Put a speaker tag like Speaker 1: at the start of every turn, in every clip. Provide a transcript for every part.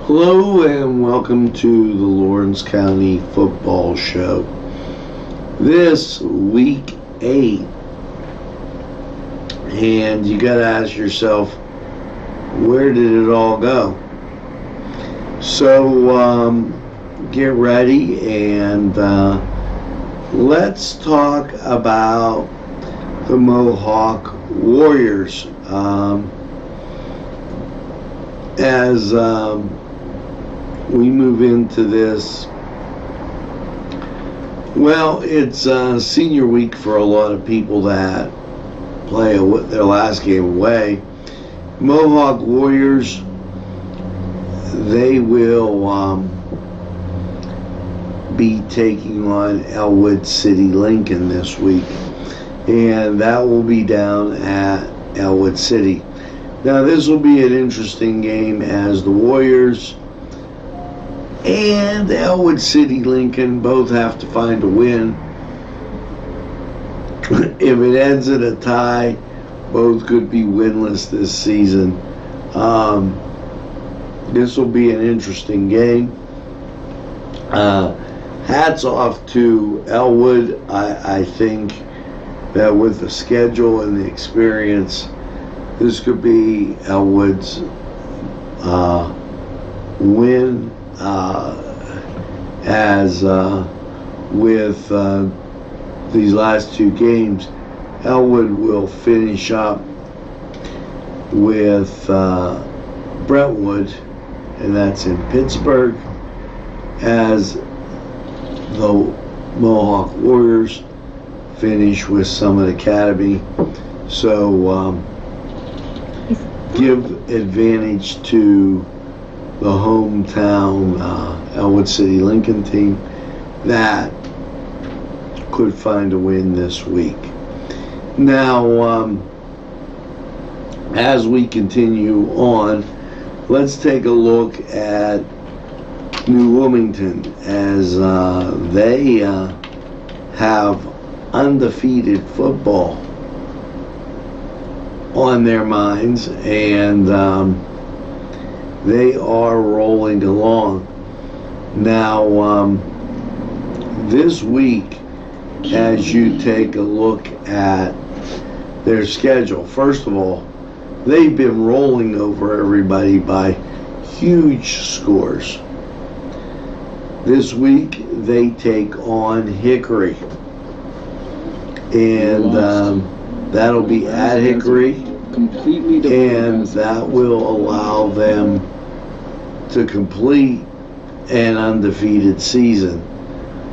Speaker 1: Hello and welcome to the Lawrence County Football Show. This week 8, and you got to ask yourself, where did it all go? So get ready and let's talk about the Mohawk Warriors. As we move into this, well, it's senior week for a lot of people that play their last game away. Mohawk Warriors, they will be taking on Elwood City Lincoln this week, and that will be down at Elwood City. Now, this will be an interesting game as the Warriors and Elwood City Lincoln both have to find a win. If it ends in a tie, both could be winless this season. This will be an interesting game. Hats off to Elwood. I think that with the schedule and the experience, this could be Elwood's win. As with these last two games, Elwood will finish up with Brentwood, and that's in Pittsburgh, as the Mohawk Warriors finish with Summit Academy. So give advantage to the hometown Elwood City Lincoln team that could find a win this week. Now, as we continue on, let's take a look at New Wilmington, as they have undefeated football on their minds, and they are rolling along. Now, this week, as you take a look at their schedule, first of all, they've been rolling over everybody by huge scores. This week, they take on Hickory, and that'll be at Hickory, and that will allow them to complete an undefeated season.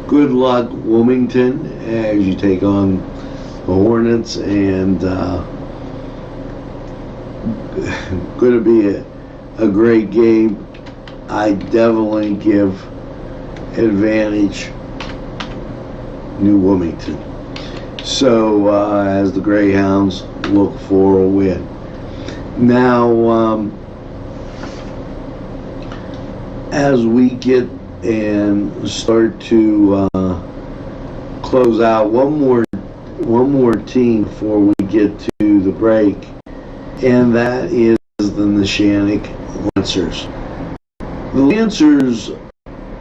Speaker 1: Good luck, Wilmington, as you take on the Hornets, and going to be a great game. I definitely give advantage New Wilmington. So as the Greyhounds look for a win. Now, as we get and start to close out, one more team before we get to the break, and that is the Neshannock Lancers. The Lancers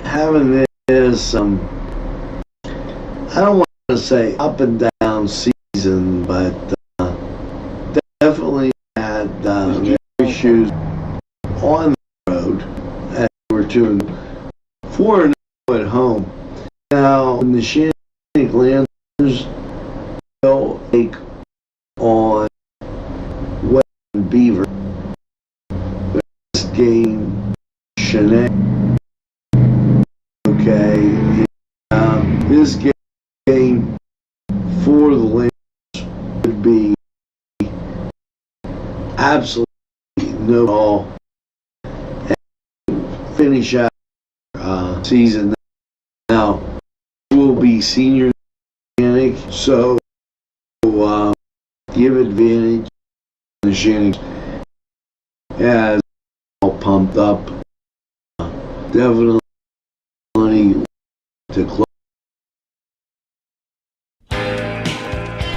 Speaker 1: having this, I don't want to say up and down season, but definitely had issues on the road, as we were 2-4 at home. Now, the Neshannock Lancers will take on Western Beaver. This game, Neshannock. Okay, this game for the Lancers would be absolutely no ball, and finish out season. Now, it will be senior Neshannock, so give advantage to Neshannock as all pumped up. Definitely to close.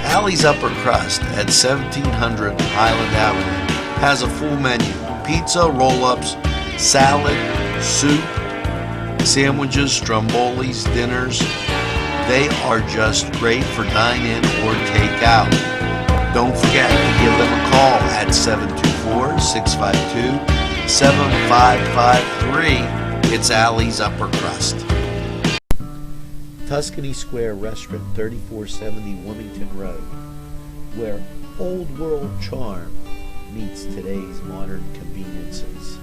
Speaker 2: Alley's Upper Crust at 1700 Highland Avenue has a full menu: pizza, roll-ups, salad,
Speaker 1: soup, sandwiches, strombolis, dinners. They are just great for dine-in or take-out. Don't forget to give them a call at 724-652-7553. It's Allie's Upper Crust.
Speaker 2: Tuscany Square Restaurant, 3470 Wilmington Road, where old world charm meets today's modern conveniences.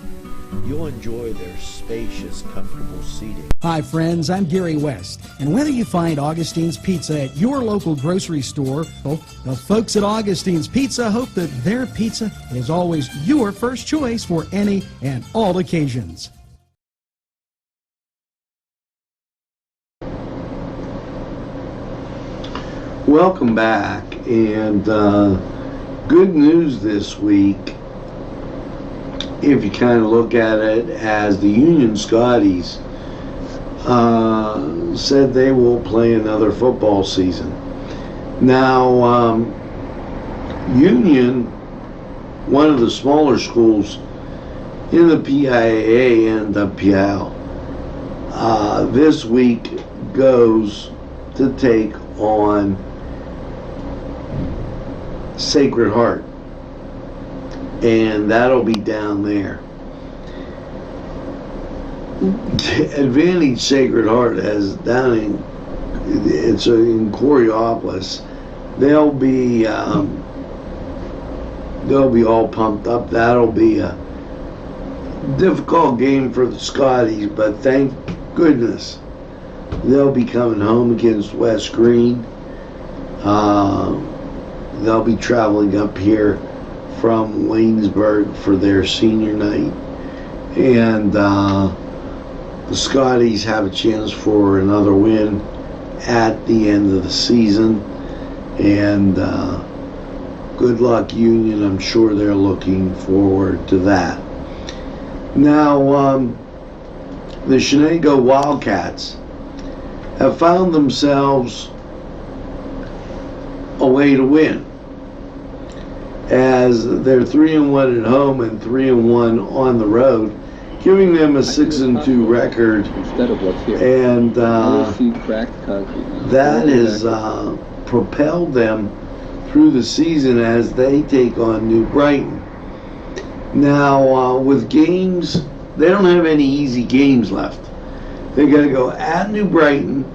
Speaker 2: You'll enjoy their spacious, comfortable seating.
Speaker 3: Hi friends, I'm Gary West, and whether you find Augustine's Pizza at your local grocery store, well, the folks at Augustine's Pizza hope that their pizza is always your first choice for any and all occasions.
Speaker 1: Welcome back, and good news this week, if you kind of look at it, as the Union Scotties said they will play another football season. Now, Union, one of the smaller schools in the PIAA and the PIAL, this week goes to take on Sacred Heart, and that'll be down there. Advantage Sacred Heart has down in Coriopolis. They'll be all pumped up. That'll be a difficult game for the Scotties, but thank goodness they'll be coming home against West Green. They'll be traveling up here from Waynesburg for their senior night, and the Scotties have a chance for another win at the end of the season. And good luck, Union. I'm sure they're looking forward to that. Now, the Shenango Wildcats have found themselves a way to win, as they're 3-1 at home and 3-1 on the road, giving them a 6-2 record.
Speaker 4: Instead of what's here.
Speaker 1: And that has propelled them through the season as they take on New Brighton. Now, with games, they don't have any easy games left. They got to go at New Brighton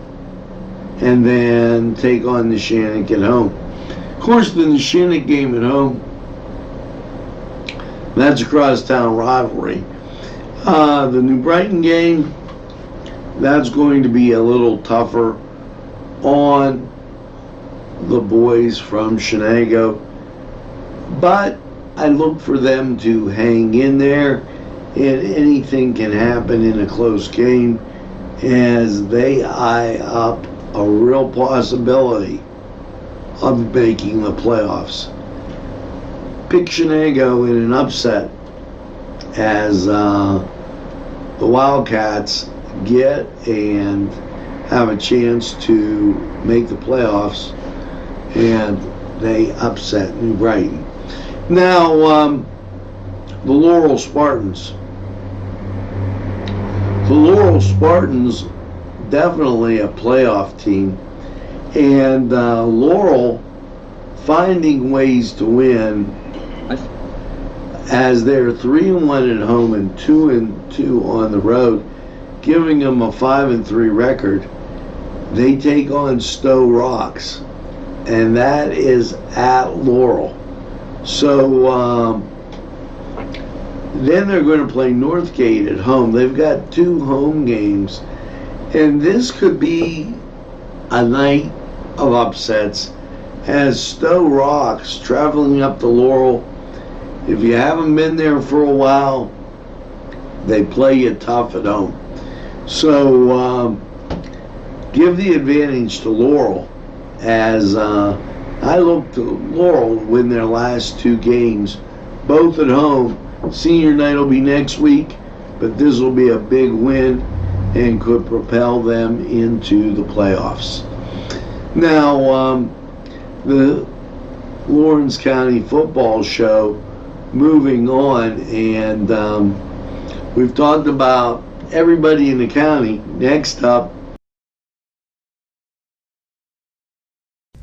Speaker 1: and then take on the Shannick at home. Of course, the Shannick game at home, that's a crosstown rivalry. The New Brighton game, that's going to be a little tougher on the boys from Shenango. But I look for them to hang in there, and anything can happen in a close game as they eye up a real possibility of making the playoffs. Pick Shenango in an upset as the Wildcats get and have a chance to make the playoffs, and they upset New Brighton. Now, the Laurel Spartans. The Laurel Spartans, definitely a playoff team, and Laurel finding ways to win as they're 3-1 at home and 2-2 on the road, giving them a 5-3 record. They take on Stowe Rocks, and that is at Laurel. So then they're going to play Northgate at home. They've got 2 home games, and this could be a night of upsets as Stowe Rocks traveling up to Laurel. If you haven't been there for a while, they play you tough at home. So give the advantage to Laurel, as I look to Laurel win their last 2 games, both at home. Senior night will be next week, but this will be a big win and could propel them into the playoffs. Now, the Lawrence County Football Show, moving on, and we've talked about everybody in the county. Next up,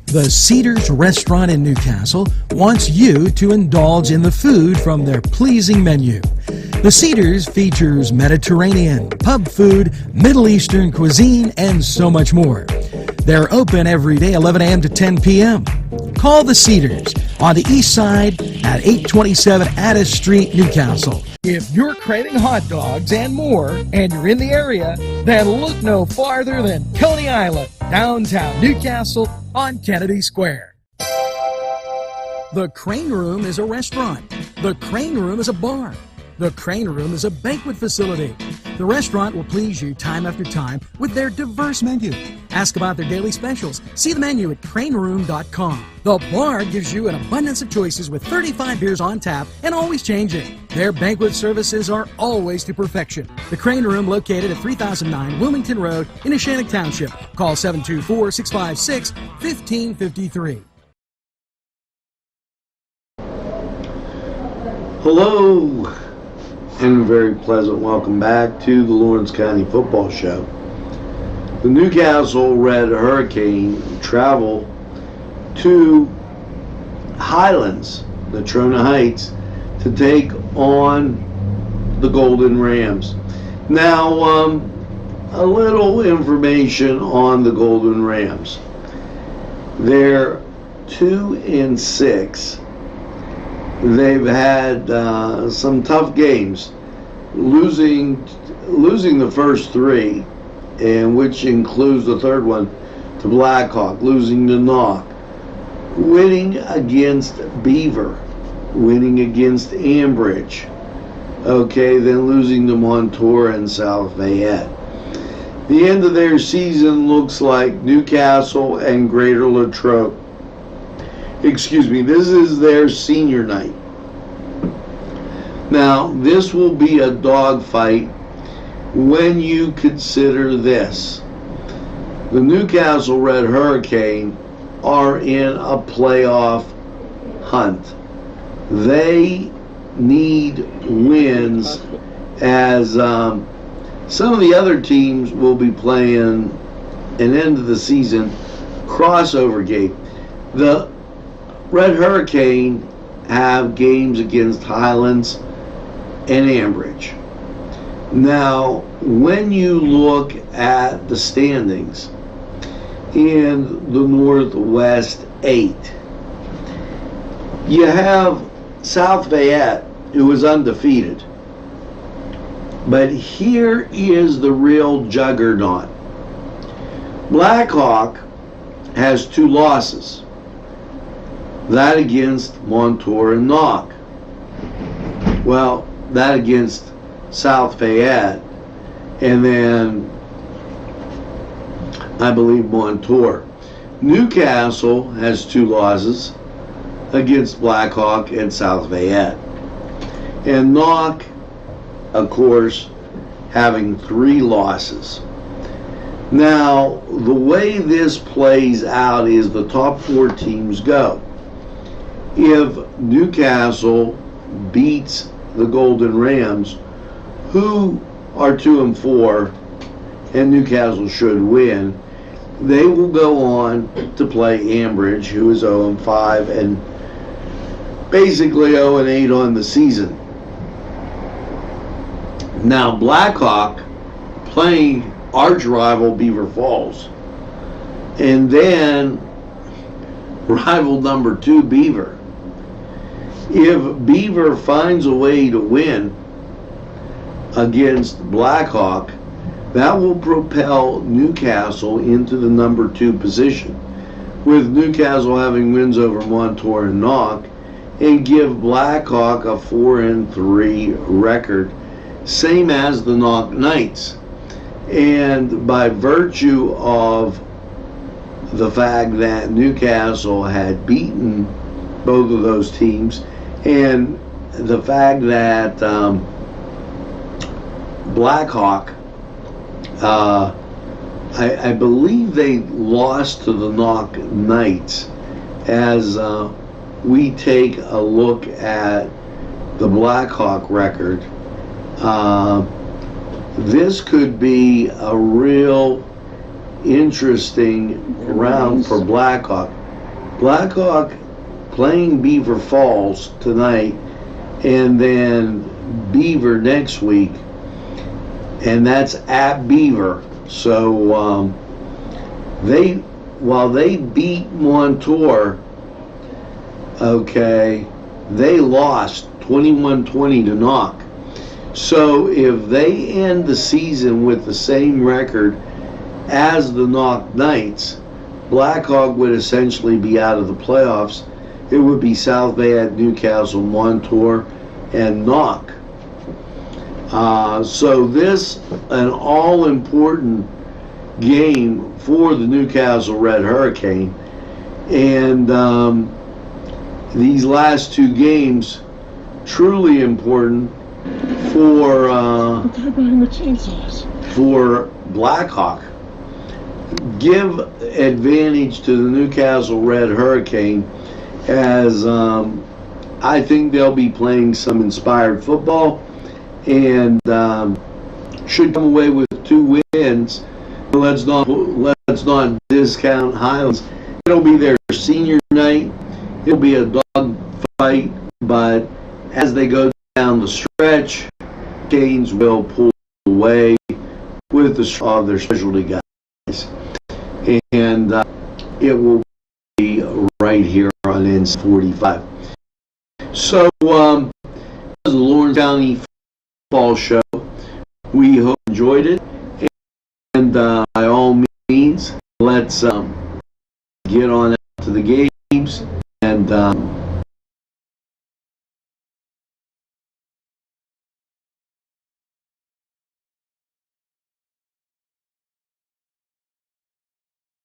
Speaker 3: The Cedars Restaurant in Newcastle wants you to indulge in the food from their pleasing menu. The Cedars features Mediterranean, pub food, Middle Eastern cuisine, and so much more. They're open every day 11 a.m. to 10 p.m. Call The Cedars on the east side at 827 Addis Street, Newcastle. If you're craving hot dogs and more, and you're in the area, then look no farther than Coney Island, downtown Newcastle on Kennedy Square. The Crane Room is a restaurant. The Crane Room is a bar. The Crane Room is a banquet facility. The restaurant will please you time after time with their diverse menu. Ask about their daily specials. See the menu at craneroom.com. The bar gives you an abundance of choices with 35 beers on tap and always changing. Their banquet services are always to perfection. The Crane Room, located at 3009 Wilmington Road in Neshannock Township. Call 724-656-1553.
Speaker 1: hello, and a very pleasant welcome back to the Lawrence County Football Show. The Newcastle Red Hurricane travel to Highlands, Natrona Heights, to take on the Golden Rams. Now, a little information on the Golden Rams. They're 2-6. They've had some tough games, losing the first three, and which includes the third one to Blackhawk, losing to Knock, winning against Beaver, winning against Ambridge, okay, then losing to Montour and South Fayette. The end of their season looks like Newcastle and Greater Latrobe. This is their senior night. Now, this will be a dogfight when you consider this. The Newcastle Red Hurricane are in a playoff hunt. They need wins, as some of the other teams will be playing an end of the season crossover game. The Red Hurricane have games against Highlands and Ambridge. Now, when you look at the standings in the Northwest 8, you have South Fayette, who is undefeated. But here is the real juggernaut. Blackhawk has 2 losses. That against Montour and Knock. Well, that against South Fayette, and then I believe Montour. Newcastle has 2 losses against Blackhawk and South Fayette. And Knock, of course, having 3 losses. Now, the way this plays out is the top 4 teams go. If Newcastle beats the Golden Rams, who are 2-4, and Newcastle should win, they will go on to play Ambridge, who is 0-5 and basically 0-8 on the season. Now, Blackhawk playing arch rival Beaver Falls, and then rival number 2 Beaver. If Beaver finds a way to win against Blackhawk, that will propel Newcastle into the number 2 position, with Newcastle having wins over Montour and Knock, and give Blackhawk a 4-3 record, same as the Knock Knights. And by virtue of the fact that Newcastle had beaten both of those teams, and the fact that Blackhawk, I believe they lost to the Knock Knights, as we take a look at the Blackhawk record. this could be a real interesting round for Blackhawk. Blackhawk playing Beaver Falls tonight, and then Beaver next week, and that's at Beaver. So while they beat Montour, okay, they lost 21-20 to Knock. So if they end the season with the same record as the Knock Knights, Blackhawk would essentially be out of the playoffs. It would be South Bay at Newcastle, Montour, and Knock. So this an all-important game for the Newcastle Red Hurricane, and these last two games truly important for Blackhawk. Give advantage to the Newcastle Red Hurricane, as I think they'll be playing some inspired football and should come away with 2 wins. Let's not discount Highlands. It'll be their senior night. It'll be a dog fight, but as they go down the stretch, Canes will pull away with their specialty guys, and it will be right here on NCTV45. So this is the Lawrence County Football Show. We hope you enjoyed it, and by all means, let's get on out to the games and